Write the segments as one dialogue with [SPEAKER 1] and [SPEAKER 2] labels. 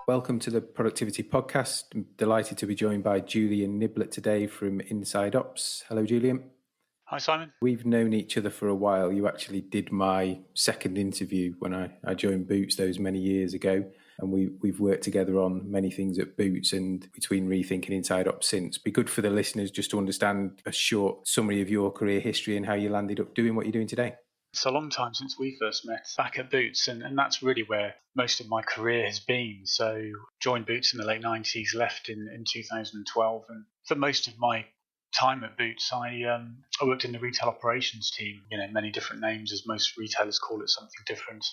[SPEAKER 1] Welcome to the Productivity Podcast. I'm delighted to be joined by Julian Niblett today from Inside Ops. Hello, Julian.
[SPEAKER 2] Hi, Simon.
[SPEAKER 1] We've known each other for a while. You actually did my second interview when I joined Boots those many years ago. And we've worked together on many things at Boots and between Rethink and Inside Ops since. Be good for the listeners just to understand a short summary of your career history and how you landed up doing what you're doing today.
[SPEAKER 2] It's a long time since we first met back at Boots, and that's really where most of my career has been. So joined Boots in the late 90s, left in 2012, and for most of my time at Boots, I worked in the retail operations team. Many different names, as most retailers call it something different.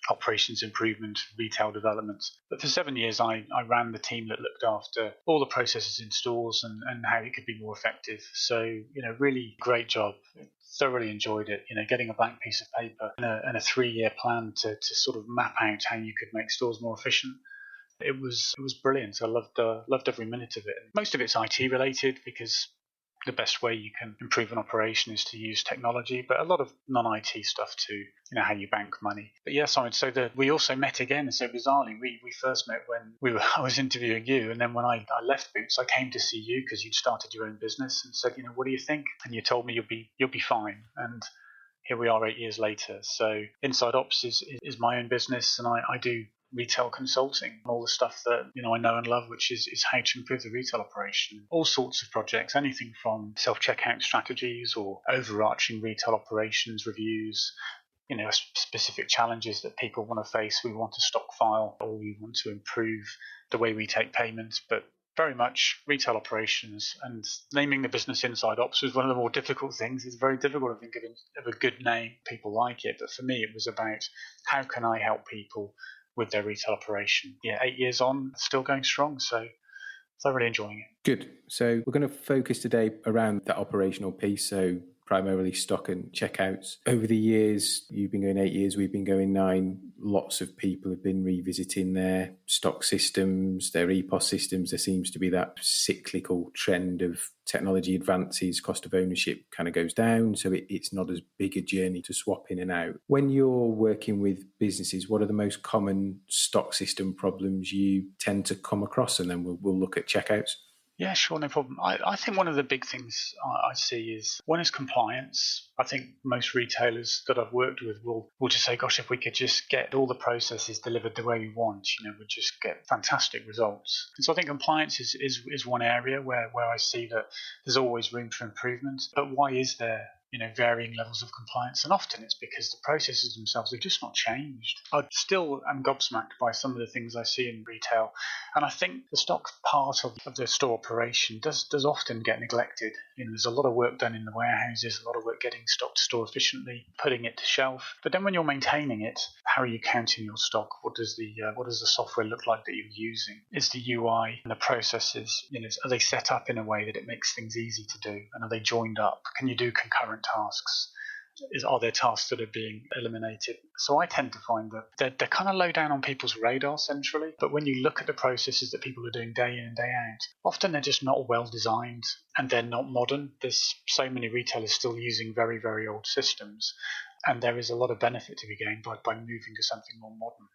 [SPEAKER 2] Operations improvement, retail development. But for 7 years, I ran the team that looked after all the processes in stores and how it could be more effective. So, really great job. Thoroughly enjoyed it. Getting a blank piece of paper and a 3-year plan to sort of map out how you could make stores more efficient. It was brilliant. I loved every minute of it. Most of it's IT related because the best way you can improve an operation is to use technology, but a lot of non-IT stuff too, how you bank money. But yes, we also met again, so bizarrely, we first met when I was interviewing you, and then when I left Boots, I came to see you because you'd started your own business and said, what do you think? And you told me you'll be fine. And here we are 8 years later. So Inside Ops is my own business, and I do retail consulting, all the stuff that I know and love, which is how to improve the retail operation. All sorts of projects, anything from self-checkout strategies or overarching retail operations reviews, specific challenges that people want to face. We want to stockfile or we want to improve the way we take payments, but very much retail operations. And naming the business Inside Ops was one of the more difficult things. It's very difficult to think of a good name. People like it, but for me it was about how can I help people with their retail operation. 8 years on, still going strong, so thoroughly enjoying it.
[SPEAKER 1] Good. So we're going to focus today around that operational piece, so primarily stock and checkouts. Over the years, you've been going 8 years, we've been going 9. Lots of people have been revisiting their stock systems, their EPOS systems. There seems to be that cyclical trend of technology advances, cost of ownership kind of goes down, so it's not as big a journey to swap in and out. When you're working with businesses, what are the most common stock system problems you tend to come across? And then we'll look at checkouts.
[SPEAKER 2] Yeah, sure, no problem. I think one of the big things I see is one is compliance. I think most retailers that I've worked with will just say, gosh, if we could just get all the processes delivered the way we want, we'd just get fantastic results. And so I think compliance is one area where I see that there's always room for improvement. But why is there varying levels of compliance? And often it's because the processes themselves have just not changed. I still am gobsmacked by some of the things I see in retail. And I think the stock part of the store operation does often get neglected. There's a lot of work done in the warehouses, a lot of work getting stock to store efficiently, putting it to shelf. But then when you're maintaining it, how are you counting your stock? What does the software look like that you're using? Is the UI and the processes, are they set up in a way that it makes things easy to do? And are they joined up? Can you do concurrent tasks? Are there tasks that are being eliminated? So I tend to find that they're kind of low down on people's radar centrally, but when you look at the processes that people are doing day in and day out, often they're just not well designed and they're not modern. There's so many retailers still using very, very old systems, and there is a lot of benefit to be gained by moving to something more modern.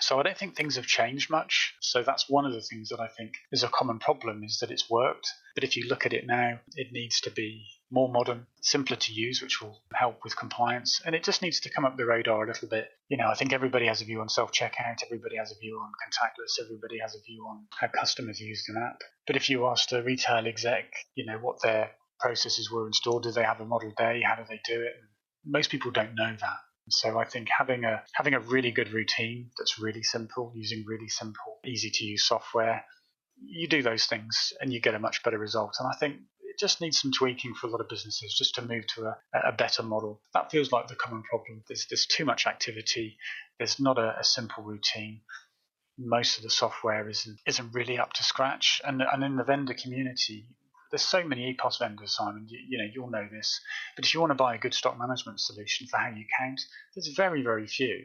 [SPEAKER 2] So I don't think things have changed much. So that's one of the things that I think is a common problem, is that it's worked. But if you look at it now, it needs to be more modern, simpler to use, which will help with compliance. And it just needs to come up the radar a little bit. I think everybody has a view on self-checkout, everybody has a view on contactless, everybody has a view on how customers use an app. But if you asked a retail exec, what their processes were in store, do they have a model day, how do they do it? Most people don't know that. So I think having a really good routine that's really simple, using really simple, easy to use software, you do those things and you get a much better result. And I think it just needs some tweaking for a lot of businesses just to move to a better model. That feels like the common problem. There's too much activity. There's not a simple routine. Most of the software isn't really up to scratch. And in the vendor community, there's so many EPOS vendors, Simon, you'll know this. But if you want to buy a good stock management solution for how you count, there's very, very few.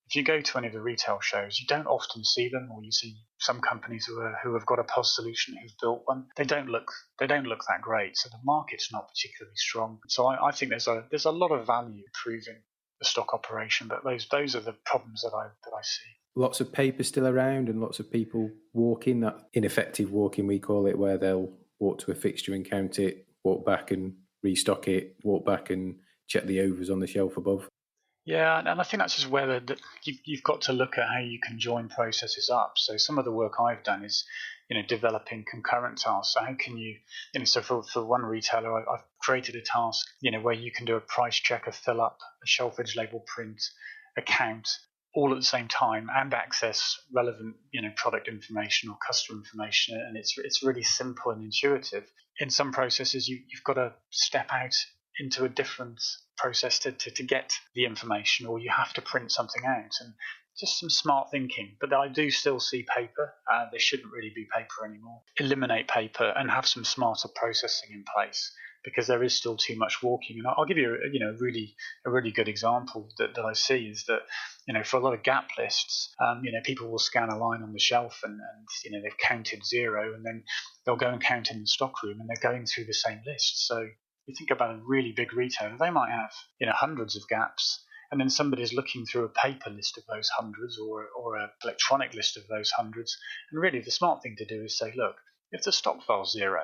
[SPEAKER 2] If you go to any of the retail shows, you don't often see them, or you see some companies who have got a POS solution who've built one. They don't look that great. So the market's not particularly strong. So I think there's a lot of value improving the stock operation, but those are the problems that I see.
[SPEAKER 1] lots of paper still around and lots of people walking, that ineffective walking we call it, where they'll walk to a fixture and count it, walk back and restock it, walk back and check the overs on the shelf above?
[SPEAKER 2] Yeah, and I think that's just where you've got to look at how you can join processes up. So some of the work I've done is, developing concurrent tasks. So how can you, so for one retailer, I've created a task, where you can do a price checker, fill up, a shelf edge label print, account, all at the same time, and access relevant, product information or customer information. And it's really simple and intuitive. In some processes, you've got to step out into a different process to get the information, or you have to print something out, and just some smart thinking. But I do still see paper. There shouldn't really be paper anymore. Eliminate paper and have some smarter processing in place, because there is still too much walking. And I'll give you a really good example that I see is that, for a lot of gap lists, people will scan a line on the shelf and they've counted 0, and then they'll go and count in the stock room, and they're going through the same list. So you think about a really big retailer, they might have hundreds of gaps, and then somebody's looking through a paper list of those hundreds or an electronic list of those hundreds. And really the smart thing to do is say, look, if the stock file's 0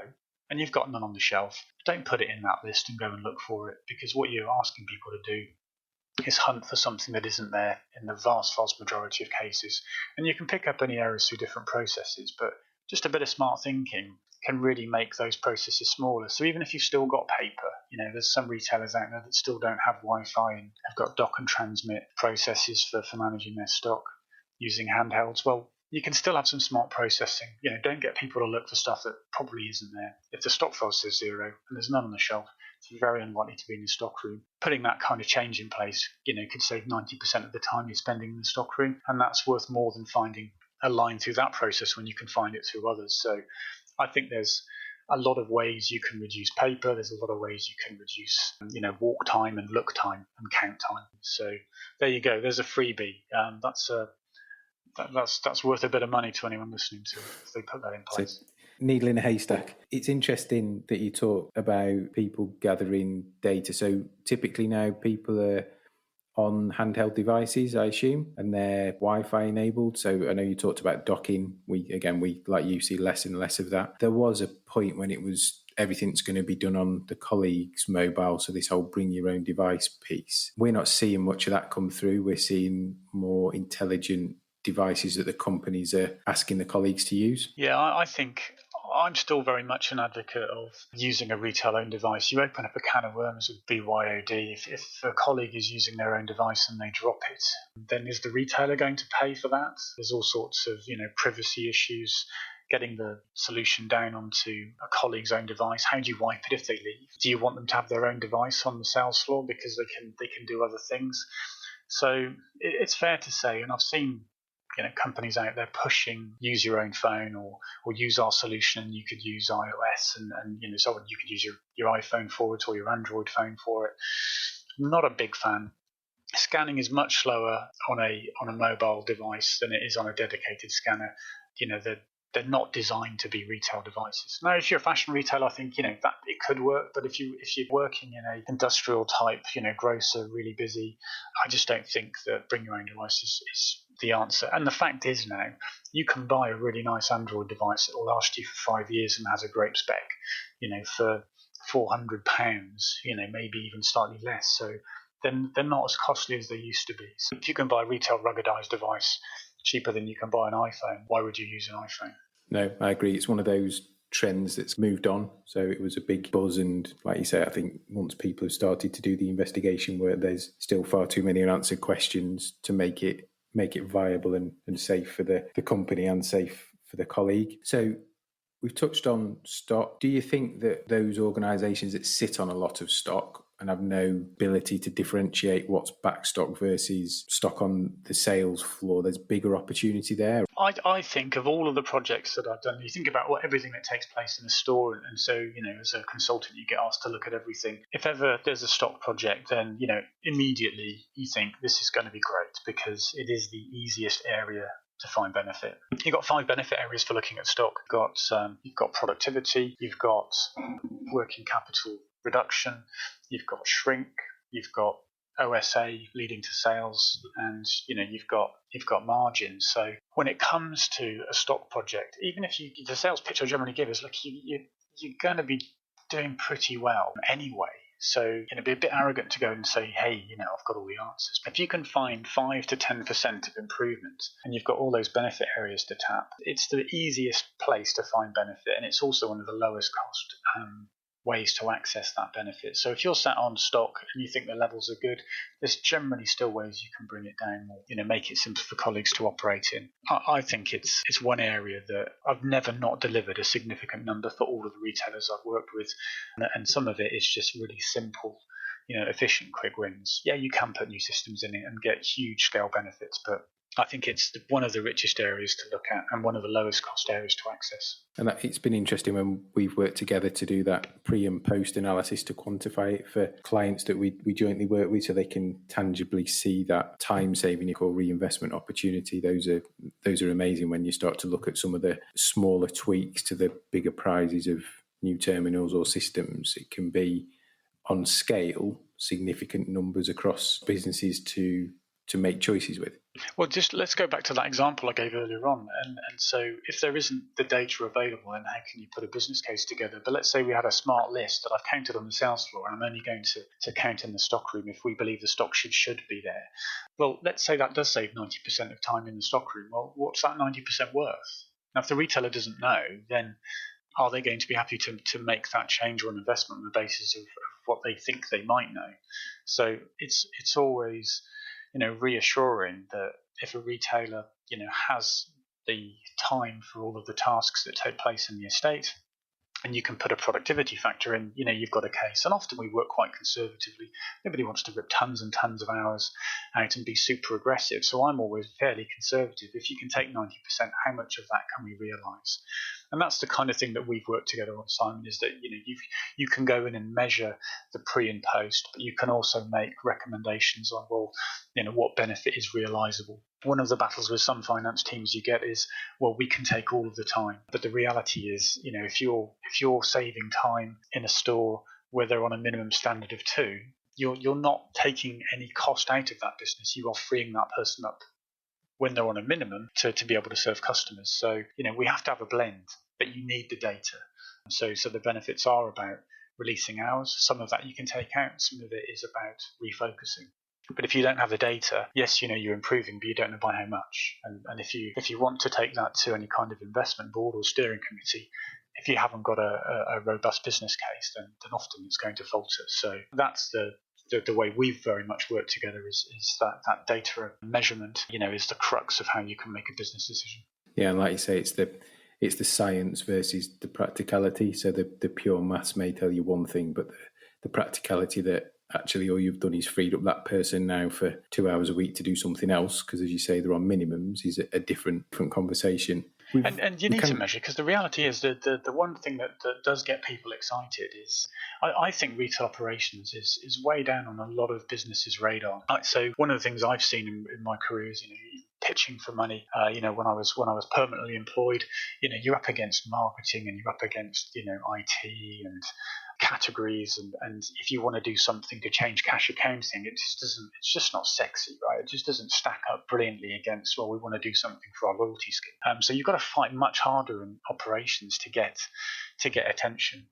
[SPEAKER 2] and you've got none on the shelf, don't put it in that list and go and look for it, because what you're asking people to do is hunt for something that isn't there in the vast majority of cases. And you can pick up any errors through different processes, but just a bit of smart thinking can really make those processes smaller. So even if you've still got paper, there's some retailers out there that still don't have Wi-Fi and have got dock and transmit processes for managing their stock using handhelds. Well, you can still have some smart processing. Don't get people to look for stuff that probably isn't there. If the stock file says 0 and there's none on the shelf, it's very unlikely to be in the stock room. Putting that kind of change in place, could save 90% of the time you're spending in the stock room, and that's worth more than finding a line through that process when you can find it through others. So I think there's a lot of ways you can reduce paper. There's a lot of ways you can reduce, walk time and look time and count time. So there you go. There's a freebie. That's worth a bit of money to anyone listening to if they put that in place.
[SPEAKER 1] So, needle in a haystack. It's interesting that you talk about people gathering data. So typically now people are on handheld devices, I assume, and they're Wi-Fi enabled. So I know you talked about docking. We like you see less and less of that. There was a point when it was everything's going to be done on the colleague's mobile. So this whole bring your own device piece, we're not seeing much of that come through. We're seeing more intelligent devices that the companies are asking the colleagues to use.
[SPEAKER 2] Yeah, I think I'm still very much an advocate of using a retail-owned device. You open up a can of worms with BYOD. If a colleague is using their own device and they drop it, then is the retailer going to pay for that? There's all sorts of privacy issues. Getting the solution down onto a colleague's own device. How do you wipe it if they leave? Do you want them to have their own device on the sales floor because they can do other things? So it's fair to say, and I've seen companies out there pushing use your own phone or use our solution. You could use iOS and so you could use your iPhone for it or your Android phone for it. I'm not a big fan. Scanning is much slower on a mobile device than it is on a dedicated scanner. They're not designed to be retail devices. Now, if you're a fashion retailer, I think that it could work. But if you're working in a industrial type, grocer, really busy, I just don't think that bring your own device is the answer. And the fact is now, you can buy a really nice Android device that will last you for 5 years and has a great spec, for £400, maybe even slightly less. So then they're not as costly as they used to be. So if you can buy a retail ruggedized device cheaper than you can buy an iPhone, why would you use an iPhone?
[SPEAKER 1] No, I agree. It's one of those trends that's moved on. So it was a big buzz. And like you say, I think once people have started to do the investigation work, there's still far too many unanswered questions to make it viable and safe for the company and safe for the colleague. So we've touched on stock. Do you think that those organisations that sit on a lot of stock and have no ability to differentiate what's back stock versus stock on the sales floor, there's bigger opportunity there?
[SPEAKER 2] I think of all of the projects that I've done, you think about everything that takes place in a store, and so as a consultant you get asked to look at everything. If ever there's a stock project, then immediately you think this is going to be great because it is the easiest area to find benefit. You've got 5 benefit areas for looking at stock. You've got productivity, you've got working capital reduction, you've got shrink, you've got OSA leading to sales, and you've got margins. So when it comes to a stock project, even if the sales pitch I generally give is, look, you're going to be doing pretty well anyway. So, be a bit arrogant to go and say, hey, I've got all the answers. If you can find 5 to 10% of improvement and you've got all those benefit areas to tap, it's the easiest place to find benefit. And it's also one of the lowest cost ways to access that benefit. So if you're sat on stock and you think the levels are good, there's generally still ways you can bring it down or make it simple for colleagues to operate in. I think it's one area that I've never not delivered a significant number for all of the retailers I've worked with, and some of it is just really simple, efficient, quick wins. Yeah, you can put new systems in it and get huge scale benefits, but I think it's one of the richest areas to look at and one of the lowest cost areas to access.
[SPEAKER 1] And it's been interesting when we've worked together to do that pre and post analysis to quantify it for clients that we jointly work with, so they can tangibly see that time saving or reinvestment opportunity. Those are amazing when you start to look at some of the smaller tweaks to the bigger prizes of new terminals or systems. It can be on scale significant numbers across businesses to make choices with.
[SPEAKER 2] Well, just let's go back to that example I gave earlier on. And so if there isn't the data available, then how can you put a business case together? But let's say we had a smart list that I've counted on the sales floor, and I'm only going to count in the stock room if we believe the stock should be there. Well, let's say that does save 90% of time in the stock room. Well, what's that 90% worth? Now, if the retailer doesn't know, then are they going to be happy to make that change or an investment on the basis of what they think they might know? So it's always reassuring that if a retailer, has the time for all of the tasks that take place in the estate, and you can put a productivity factor in, you've got a case. And often we work quite conservatively. Nobody wants to rip tons and tons of hours out and be super aggressive. So I'm always fairly conservative. If you can take 90%, how much of that can we realise? And that's the kind of thing that we've worked together on, Simon, is that you can go in and measure the pre and post, but you can also make recommendations on, what benefit is realisable. One of the battles with some finance teams you get is, we can take all of the time. But the reality is, if you're saving time in a store where they're on a minimum standard of 2, you're not taking any cost out of that business. You are freeing that person up when they're on a minimum to be able to serve customers. So, we have to have a blend, but you need the data. So the benefits are about releasing hours. Some of that you can take out. Some of it is about refocusing. But if you don't have the data, yes, you're improving, but you don't know by how much. And if you want to take that to any kind of investment board or steering committee, if you haven't got a robust business case, then often it's going to falter. So that's the way we've very much worked together is that data measurement, is the crux of how you can make a business decision.
[SPEAKER 1] Yeah, and like you say, it's the science versus the practicality. So the pure maths may tell you one thing, but the practicality that actually all you've done is freed up that person now for 2 hours a week to do something else, because as you say, they're on minimums, is a different conversation.
[SPEAKER 2] And you need to measure, because the reality is that the one thing that does get people excited is, I think retail operations is way down on a lot of businesses' radar. So one of the things I've seen in my career is, pitching for money. When I was permanently employed, you're up against marketing and you're up against, IT and categories, and if you want to do something to change cash accounting, it's just not sexy, right? It just doesn't stack up brilliantly against, we want to do something for our loyalty scheme. So you've got to fight much harder in operations to get attention.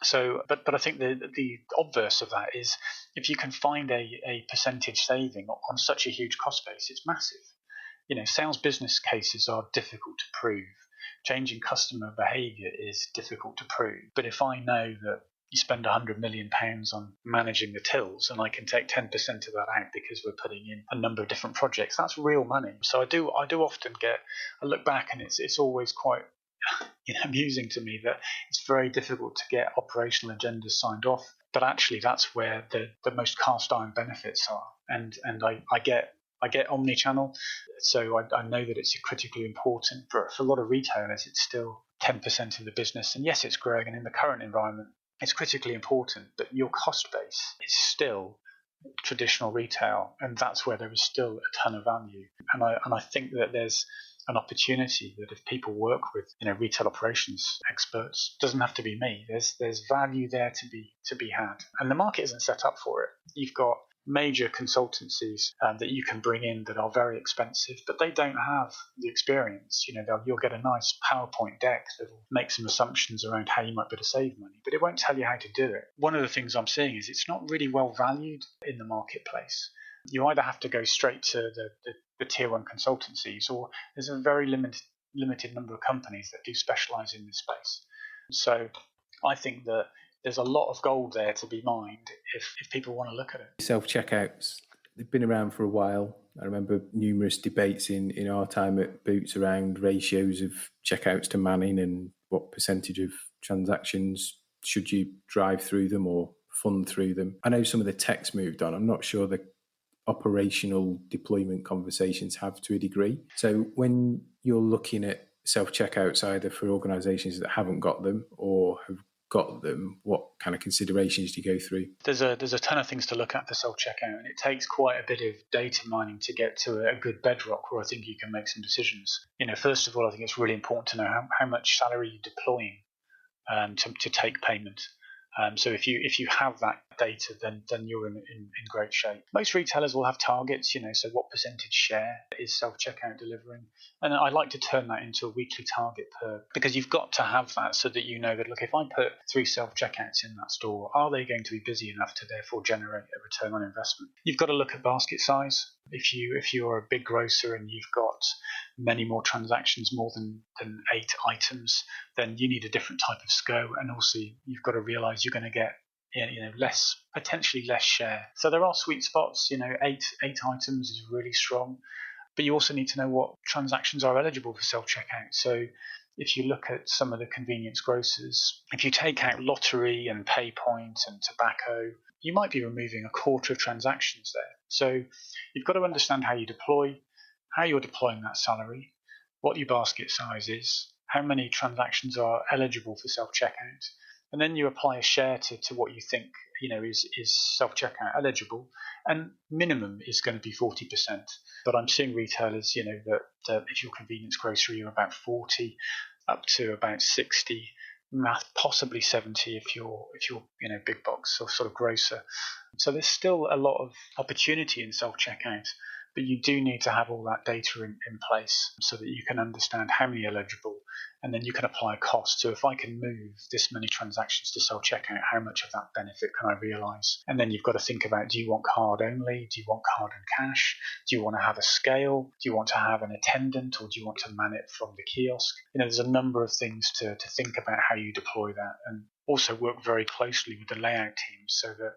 [SPEAKER 2] So, but I think the obverse of that is, if you can find a percentage saving on such a huge cost base, it's massive. Sales business cases are difficult to prove. Changing customer behaviour is difficult to prove. But if I know that you spend £100 million on managing the tills, and I can take 10% of that out because we're putting in a number of different projects, that's real money. So I do often I look back, and it's always quite amusing to me that it's very difficult to get operational agendas signed off. But actually, that's where the most cast iron benefits are. And I get omni-channel, so I know that it's critically important. But for a lot of retailers, it's still 10% of the business. And yes, it's growing, and in the current environment, it's critically important, but your cost base is still traditional retail, and that's where there is still a ton of value. And I think that there's an opportunity that if people work with retail operations experts, doesn't have to be me. There's value there to be had, and the market isn't set up for it. You've got major consultancies that you can bring in that are very expensive, but they don't have the experience. You'll get a nice PowerPoint deck that will make some assumptions around how you might be able to save money, but it won't tell you how to do it. One of the things I'm seeing is it's not really well valued in the marketplace. You either have to go straight to the tier one consultancies, or there's a very limited number of companies that do specialize in this space. So I think that there's a lot of gold there to be mined if people want to look at it.
[SPEAKER 1] Self-checkouts, they've been around for a while. I remember numerous debates in our time at Boots around ratios of checkouts to manning and what percentage of transactions should you drive through them or fund through them. I know some of the tech's moved on. I'm not sure the operational deployment conversations have to a degree. So when you're looking at self-checkouts, either for organisations that haven't got them or have got them, what kind of considerations do you go through?
[SPEAKER 2] There's a ton of things to look at for self-checkout, and it takes quite a bit of data mining to get to a good bedrock where I think you can make some decisions. First of all, I think it's really important to know how much salary you're deploying to take payment. So if you have that data, then you're in great shape. Most retailers will have targets, so what percentage share is self-checkout delivering? And I like to turn that into a weekly target because you've got to have that so that you know that, look, if I put 3 self-checkouts in that store, are they going to be busy enough to therefore generate a return on investment? You've got to look at basket size. If you're a big grocer and you've got many more transactions, more than 8 items, then you need a different type of SCO, and also you've got to realize you're going to get potentially less share. So there are sweet spots. 8 items is really strong, but you also need to know what transactions are eligible for self-checkout. So if you look at some of the convenience grocers, if you take out lottery and PayPoint and tobacco, you might be removing a quarter of transactions there. So you've got to understand how you deploy, how you're deploying that salary, what your basket size is, how many transactions are eligible for self-checkout, and then you apply a share to what you think is self-checkout eligible, and minimum is going to be 40%. But I'm seeing retailers, that if you're convenience grocery, you're about 40, up to about 60, possibly 70 if you're big box or sort of grocer. So there's still a lot of opportunity in self-checkout, but you do need to have all that data in place so that you can understand how many are eligible, and then you can apply a cost. So if I can move this many transactions to self-checkout, how much of that benefit can I realise? And then you've got to think about, do you want card only? Do you want card and cash? Do you want to have a scale? Do you want to have an attendant, or do you want to man it from the kiosk? There's a number of things to think about how you deploy that, and also work very closely with the layout teams so that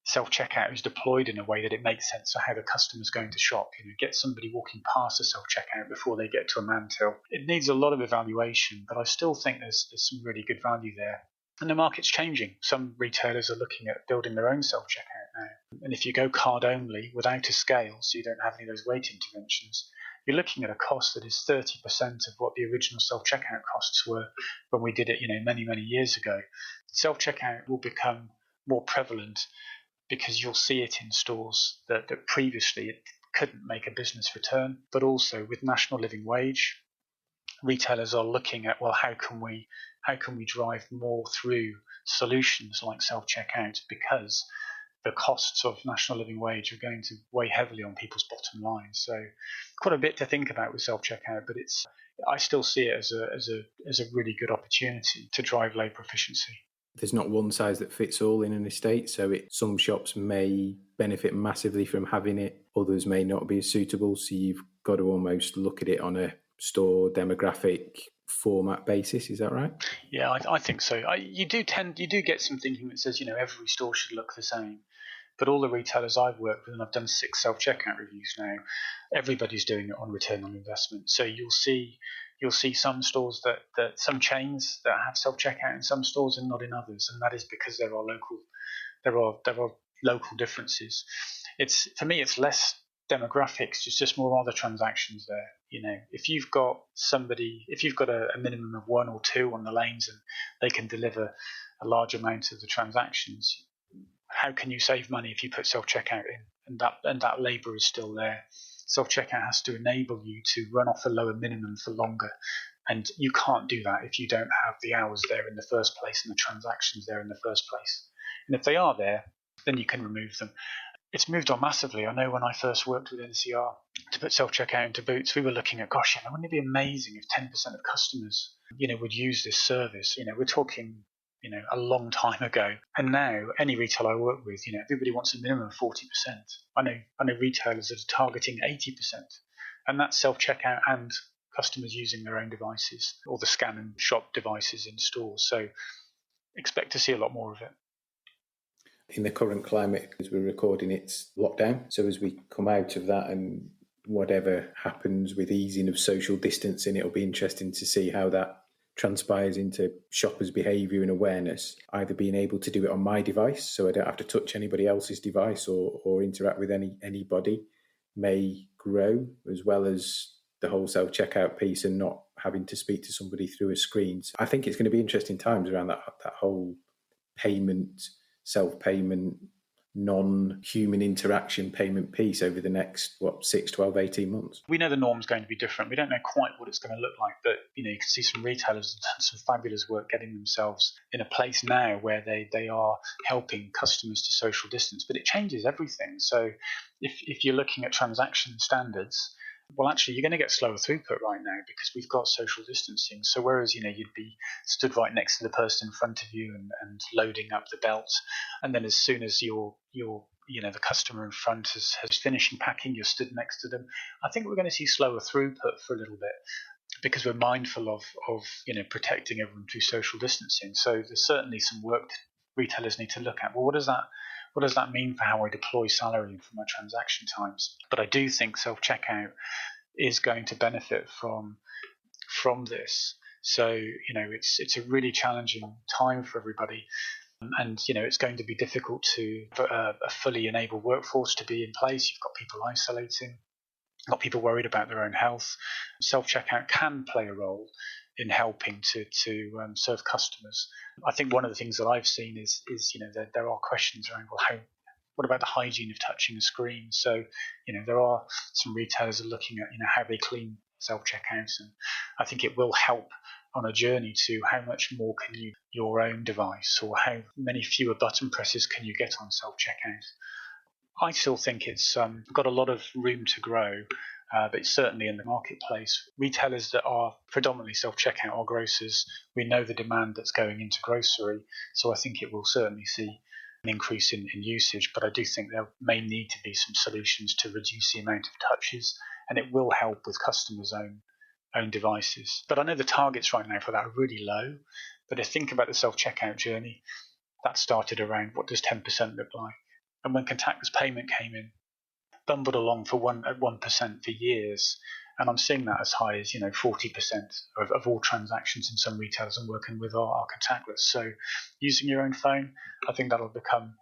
[SPEAKER 2] self-checkout is deployed in a way that it makes sense for how the customer's going to shop. Get somebody walking past a self-checkout before they get to a man till. It needs a lot of evaluation, but I still think there's some really good value there. And the market's changing. Some retailers are looking at building their own self-checkout now. And if you go card only without a scale, so you don't have any of those weight interventions, you're looking at a cost that is 30% of what the original self-checkout costs were when we did it, many, many years ago. Self-checkout will become more prevalent because you'll see it in stores that previously it couldn't make a business return. But also with national living wage, retailers are looking at, well, how can we drive more through solutions like self-checkout, because the costs of national living wage are going to weigh heavily on people's bottom line. So quite a bit to think about with self-checkout, but I still see it as a really good opportunity to drive labour efficiency.
[SPEAKER 1] There's not one size that fits all in an estate, so some shops may benefit massively from having it, others may not be as suitable, so you've got to almost look at it on a store demographic format basis. Is that right?
[SPEAKER 2] Yeah, I think so. You do get some thinking that says, every store should look the same. But all the retailers I've worked with, and I've done 6 self-checkout reviews now, everybody's doing it on return on investment. So you'll see some stores that some chains that have self-checkout in some stores and not in others, and that is because there are local differences. For me, it's less demographics, it's just more other transactions there. If you've got a minimum of 1 or 2 on the lanes and they can deliver a large amount of the transactions, how can you save money if you put self-checkout in? And that labour is still there. Self-checkout has to enable you to run off a lower minimum for longer, and you can't do that if you don't have the hours there in the first place and the transactions there in the first place. And if they are there, then you can remove them. It's moved on massively. I know when I first worked with NCR to put self-checkout into Boots, we were looking at, gosh, wouldn't it be amazing if 10% of customers, would use this service? We're talking, a long time ago. And now any retailer I work with, everybody wants a minimum of 40%. I know retailers that are targeting 80%. And that's self-checkout and customers using their own devices or the scan and shop devices in stores. So expect to see a lot more of it.
[SPEAKER 1] In the current climate, as we're recording, it's lockdown. So as we come out of that and whatever happens with easing of social distancing, it'll be interesting to see how that transpires into shoppers' behaviour and awareness, either being able to do it on my device so I don't have to touch anybody else's device or interact with anybody may grow, as well as the whole self-checkout piece and not having to speak to somebody through a screen. So I think it's going to be interesting times around that whole payment, self-payment, non-human interaction payment piece over the next, 6, 12, 18 months.
[SPEAKER 2] We know the norm's going to be different. We don't know quite what it's going to look like, but you can see some retailers have done some fabulous work getting themselves in a place now where they are helping customers to social distance, but it changes everything. So if you're looking at transaction standards, well, actually, you're going to get slower throughput right now because we've got social distancing. So whereas, you'd be stood right next to the person in front of you and loading up the belt, and then as soon as the customer in front has finished packing, you're stood next to them. I think we're going to see slower throughput for a little bit because we're mindful of protecting everyone through social distancing. So there's certainly some work retailers need to look at. Well, what does that mean for how I deploy salary and for my transaction times? But I do think self-checkout is going to benefit from this. So, it's a really challenging time for everybody. And, it's going to be difficult for a fully enabled workforce to be in place. You've got people isolating, got people worried about their own health. Self-checkout can play a role in helping to serve customers. I think one of the things that I've seen is that there are questions around, well, what about the hygiene of touching a screen? So, there are some retailers are looking at, how they clean self-checkouts, and I think it will help on a journey to how much more can you your own device, or how many fewer button presses can you get on self-checkout. I still think it's got a lot of room to grow. But certainly in the marketplace, retailers that are predominantly self-checkout are grocers. We know the demand that's going into grocery, so I think it will certainly see an increase in usage, but I do think there may need to be some solutions to reduce the amount of touches, and it will help with customers' own devices. But I know the targets right now for that are really low, but if you think about the self-checkout journey, that started around what does 10% look like? And when contactless payment came in, bumbled along at 1% for years, and I'm seeing that as high as 40% of all transactions in some retailers I'm working with are contactless. So using your own phone, I think that'll become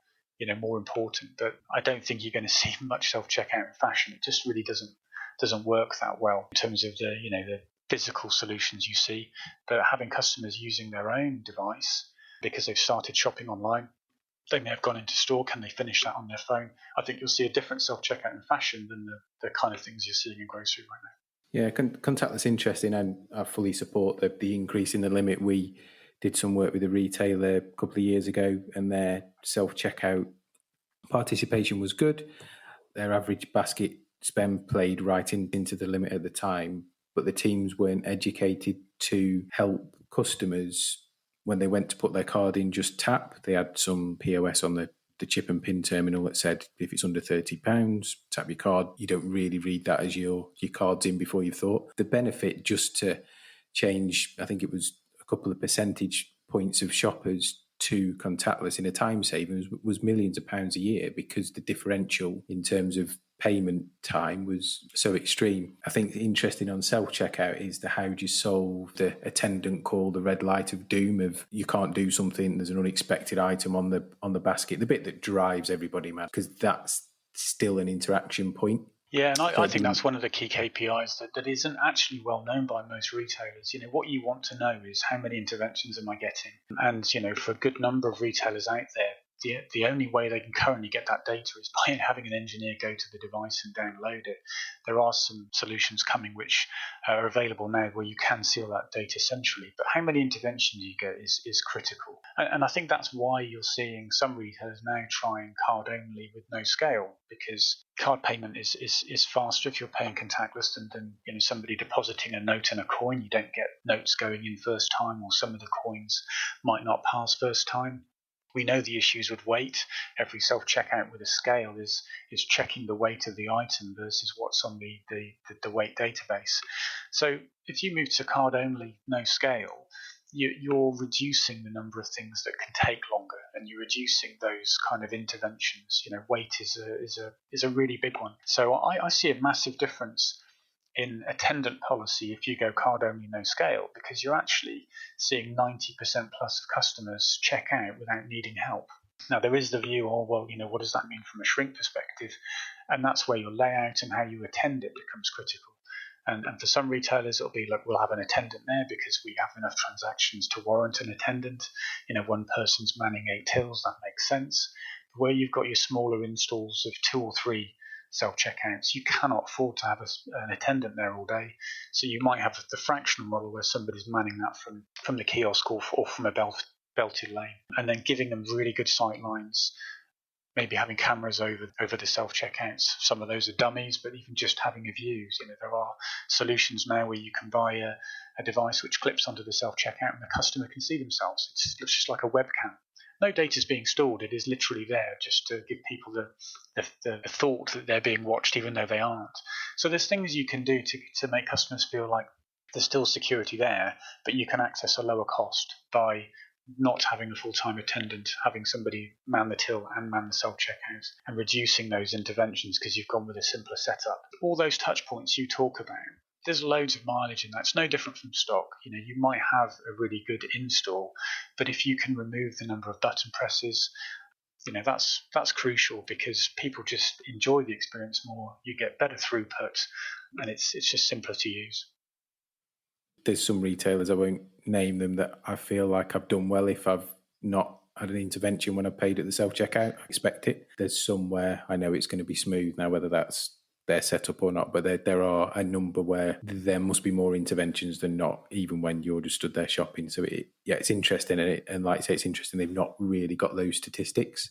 [SPEAKER 2] more important. But I don't think you're going to see much self-checkout in fashion. It just really doesn't work that well in terms of the physical solutions you see. But having customers using their own device because they've started shopping online, they may have gone into store. Can they finish that on their phone? I think you'll see a different self-checkout in fashion than the kind of things you're seeing in grocery right now.
[SPEAKER 1] Yeah, contactless interesting, and I fully support the increase in the limit. We did some work with a retailer a couple of years ago, and their self-checkout participation was good. Their average basket spend played right into the limit at the time, but the teams weren't educated to help customers when they went to put their card in, just tap. They had some POS on the chip and pin terminal that said, if it's under £30, tap your card. You don't really read that as your card's in before you thought. The benefit just to change, I think it was a couple of percentage points of shoppers to contactless in a time saving was millions of pounds a year, because the differential in terms of payment time was so extreme. I think interesting on self-checkout is how do you solve the attendant call, the red light of doom of you can't do something, there's an unexpected item on the basket, the bit that drives everybody mad, because that's still an interaction point.
[SPEAKER 2] Yeah, and I think that's one of the key KPIs that isn't actually well known by most retailers. What you want to know is how many interventions am I getting? And, for a good number of retailers out there, the only way they can currently get that data is by having an engineer go to the device and download it. There are some solutions coming which are available now where you can see all that data centrally, but how many interventions you get is critical. And I think that's why you're seeing some retailers now trying card only with no scale, because card payment is faster if you're paying contactless than somebody depositing a note and a coin. You don't get notes going in first time, or some of the coins might not pass first time. We know the issues with weight. Every self-checkout with a scale is checking the weight of the item versus what's on the weight database. So if you move to card only, no scale, you're reducing the number of things that can take longer, and you're reducing those kind of interventions. Weight is a really big one. So I see a massive difference in attendant policy if you go card only, no scale, because you're actually seeing 90% plus of customers check out without needing help. Now, there is the view, what does that mean from a shrink perspective? And that's where your layout and how you attend it becomes critical. And for some retailers, it'll be like, we'll have an attendant there because we have enough transactions to warrant an attendant. One person's manning 8 tills, that makes sense. But where you've got your smaller installs of 2 or 3 self-checkouts, you cannot afford to have an attendant there all day. So you might have the fractional model where somebody's manning that from the kiosk or from a belted lane, and then giving them really good sight lines, maybe having cameras over the self-checkouts. Some of those are dummies, but even just having a view. There are solutions now where you can buy a device which clips onto the self-checkout and the customer can see themselves. It looks just like a webcam. No data is being stored. It is literally there just to give people the thought that they're being watched, even though they aren't. So there's things you can do to make customers feel like there's still security there, but you can access a lower cost by not having a full-time attendant, having somebody man the till and man the self-checkout, and reducing those interventions because you've gone with a simpler setup. All those touch points you talk about, there's loads of mileage in that. It's no different from stock. You might have a really good install, but if you can remove the number of button presses, that's crucial because people just enjoy the experience more. You get better throughput, and it's just simpler to use.
[SPEAKER 1] There's some retailers, I won't name them, that I feel like I've done well if I've not had an intervention when I paid at the self-checkout. I expect it. There's some where I know it's going to be smooth now, whether that's their setup or not, but there are a number where there must be more interventions than not, even when you're just stood there shopping. So it's interesting, and like I say, it's interesting they've not really got those statistics.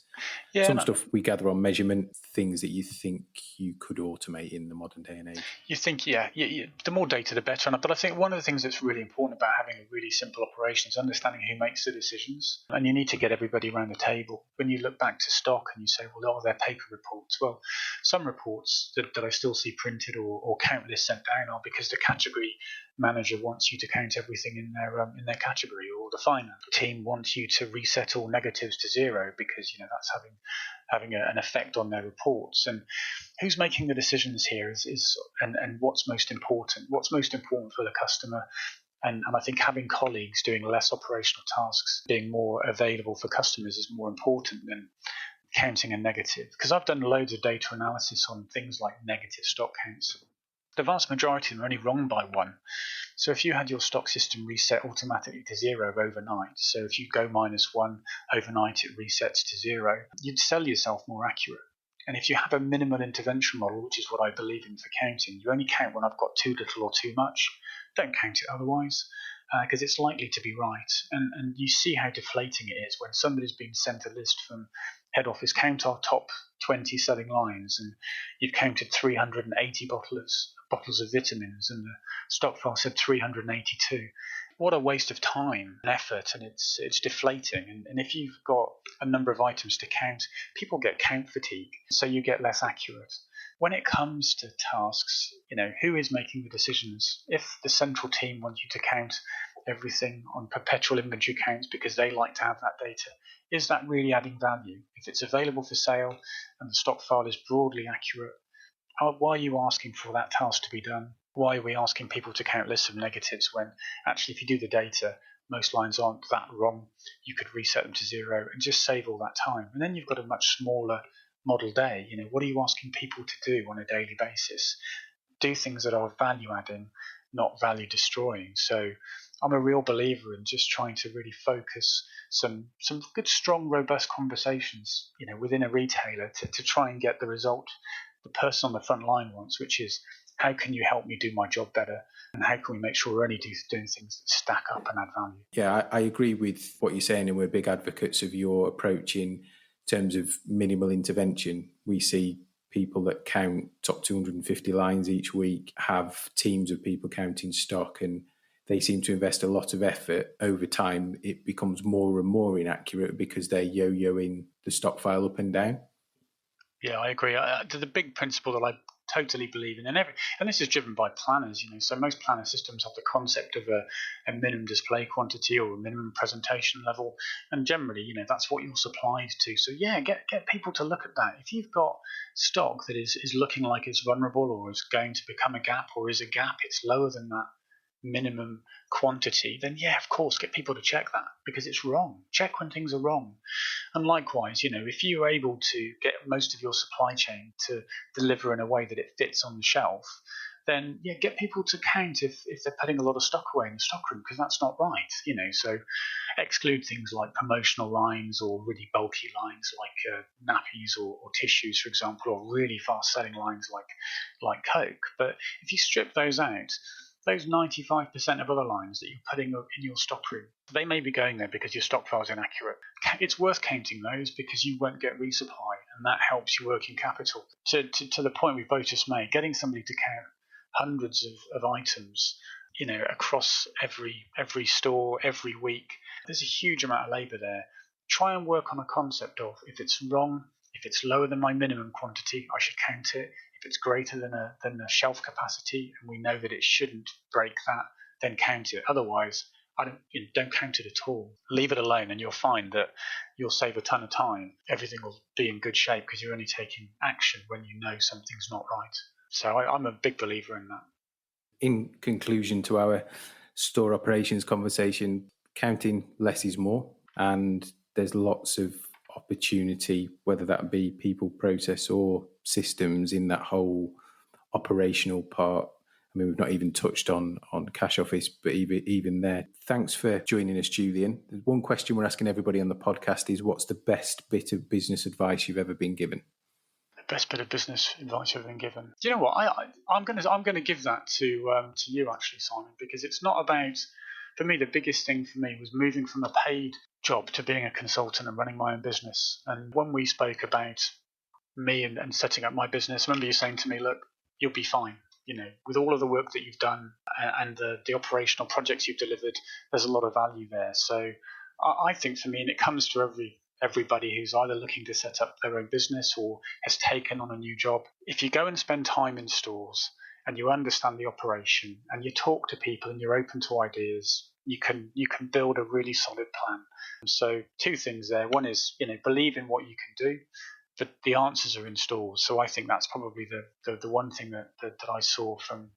[SPEAKER 1] Some stuff we gather on measurement, things that you think you could automate in the modern day and age.
[SPEAKER 2] You think, the more data, the better. But I think one of the things that's really important about having a really simple operation is understanding who makes the decisions. And you need to get everybody around the table. When you look back to stock and you say, well, they're paper reports. Well, some reports that I still see printed or count lists sent down are because the category manager wants you to count everything in their category, or the finance team wants you to reset all negatives to 0 because that's having an effect on their reports. And who's making the decisions here is what's most important for the customer. And I think having colleagues doing less operational tasks, being more available for customers, is more important than counting a negative. Because I've done loads of data analysis on things like negative stock counts. The vast majority of them are only wrong by 1. So if you had your stock system reset automatically to 0 overnight, so if you go -1 overnight, it resets to 0, you'd sell yourself more accurate. And if you have a minimal intervention model, which is what I believe in for counting, you only count when I've got too little or too much. Don't count it otherwise, because it's likely to be right. And you see how deflating it is when somebody's been sent a list from head office, count our top 20 selling lines, and you've counted 380 bottles of vitamins, and the stock file said 382. What a waste of time and effort, and it's deflating. And if you've got a number of items to count, people get count fatigue, so you get less accurate. When it comes to tasks, who is making the decisions? If the central team wants you to count everything on perpetual inventory counts because they like to have that data, is that really adding value? If it's available for sale and the stock file is broadly accurate, why are you asking for that task to be done? Why are we asking people to count lists of negatives when actually if you do the data, most lines aren't that wrong? You could reset them to 0 and just save all that time. And then you've got a much smaller model day. What are you asking people to do on a daily basis? Do things that are value adding, not value destroying. So I'm a real believer in just trying to really focus some good, strong, robust conversations, within a retailer to try and get the result the person on the front line wants, which is, how can you help me do my job better? And how can we make sure we're only doing things that stack up and add value?
[SPEAKER 1] Yeah, I agree with what you're saying, and we're big advocates of your approach in terms of minimal intervention. We see people that count top 250 lines each week, have teams of people counting stock, and they seem to invest a lot of effort. Over time, it becomes more and more inaccurate because they're yo-yoing the stock file up and down.
[SPEAKER 2] Yeah, I agree. The big principle that I totally believe in, and this is driven by planners, so most planner systems have the concept of a minimum display quantity or a minimum presentation level, and generally, that's what you're supplied to. So yeah, get people to look at that. If you've got stock that is looking like it's vulnerable or is going to become a gap or is a gap, it's lower than that minimum quantity, then yeah, of course, get people to check that, because it's wrong. Check when things are wrong. And likewise, if you're able to get most of your supply chain to deliver in a way that it fits on the shelf, then yeah, get people to count if they're putting a lot of stock away in the stockroom, because that's not right. So exclude things like promotional lines or really bulky lines like nappies or tissues, for example, or really fast selling lines like Coke. But if you strip those out, those 95% of other lines that you're putting in your stockroom, they may be going there because your stockpile is inaccurate. It's worth counting those because you won't get resupply, and that helps your working capital. To the point we both just made, getting somebody to count hundreds of items, across every store every week, there's a huge amount of labour there. Try and work on a concept of, if it's wrong, if it's lower than my minimum quantity, I should count it. If it's greater than a shelf capacity, and we know that it shouldn't break that, then count it. Otherwise, don't count it at all. Leave it alone, and you'll find that you'll save a ton of time. Everything will be in good shape because you're only taking action when you know something's not right. So I'm a big believer in that.
[SPEAKER 1] In conclusion to our store operations conversation, counting less is more, and there's lots of opportunity, whether that be people, process or systems, in that whole operational part. I mean, we've not even touched on cash office, but even there. Thanks for joining us, Julian. There's one question we're asking everybody on the podcast is, what's the best bit of business advice you've ever been given?
[SPEAKER 2] The best bit of business advice I've been given. Do you know what? I'm going to give that to you actually, Simon, because it's not about. For me, the biggest thing for me was moving from a paid job to being a consultant and running my own business. And when we spoke about me and setting up my business, I remember you saying to me, look, you'll be fine. With all of the work that you've done and the operational projects you've delivered, there's a lot of value there. So I think for me, and it comes to everybody who's either looking to set up their own business or has taken on a new job, if you go and spend time in stores and you understand the operation and you talk to people and you're open to ideas, you can build a really solid plan. So two things there. One is, believe in what you can do, but the answers are in stores. So I think that's probably the one thing that I saw from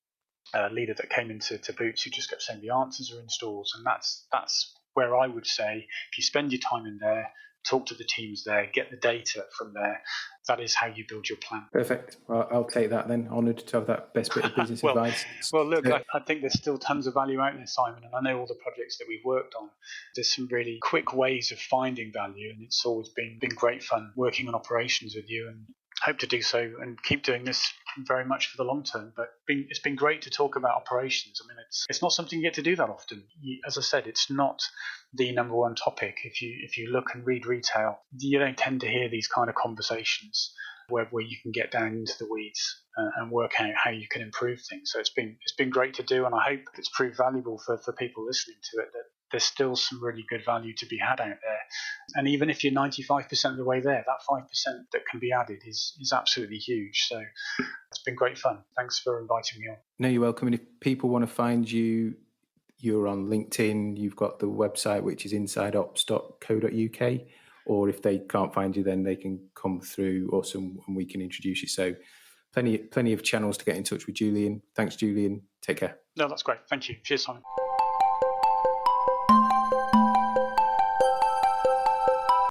[SPEAKER 2] a leader that came into Boots, who just kept saying the answers are in stores. And that's where I would say, if you spend your time in there, talk to the teams there, get the data from there, that is how you build your plan.
[SPEAKER 1] Perfect. Well, I'll take that then. Honoured to have that best bit of business advice.
[SPEAKER 2] Well, look, I think there's still tons of value out there, Simon, and I know all the projects that we've worked on. There's some really quick ways of finding value, and it's always been great fun working on operations with you, and hope to do so and keep doing this very much for the long term. But it's been great to talk about operations. I mean, it's not something you get to do that often. As I said, it's not the number one topic. If you look and read retail, you don't tend to hear these kind of conversations where you can get down into the weeds and work out how you can improve things. So it's been great to do, and I hope it's proved valuable for people listening to it, that there's still some really good value to be had out there. And even if you're 95% of the way there, that 5% that can be added is absolutely huge. So it's been great fun. Thanks for inviting me on.
[SPEAKER 1] No, you're welcome. And if people want to find you, you're on LinkedIn, you've got the website, which is insideops.co.uk, or if they can't find you, then they can come through and we can introduce you. So plenty of channels to get in touch with Julian. Thanks, Julian. Take care.
[SPEAKER 2] No, that's great. Thank you. Cheers, Simon.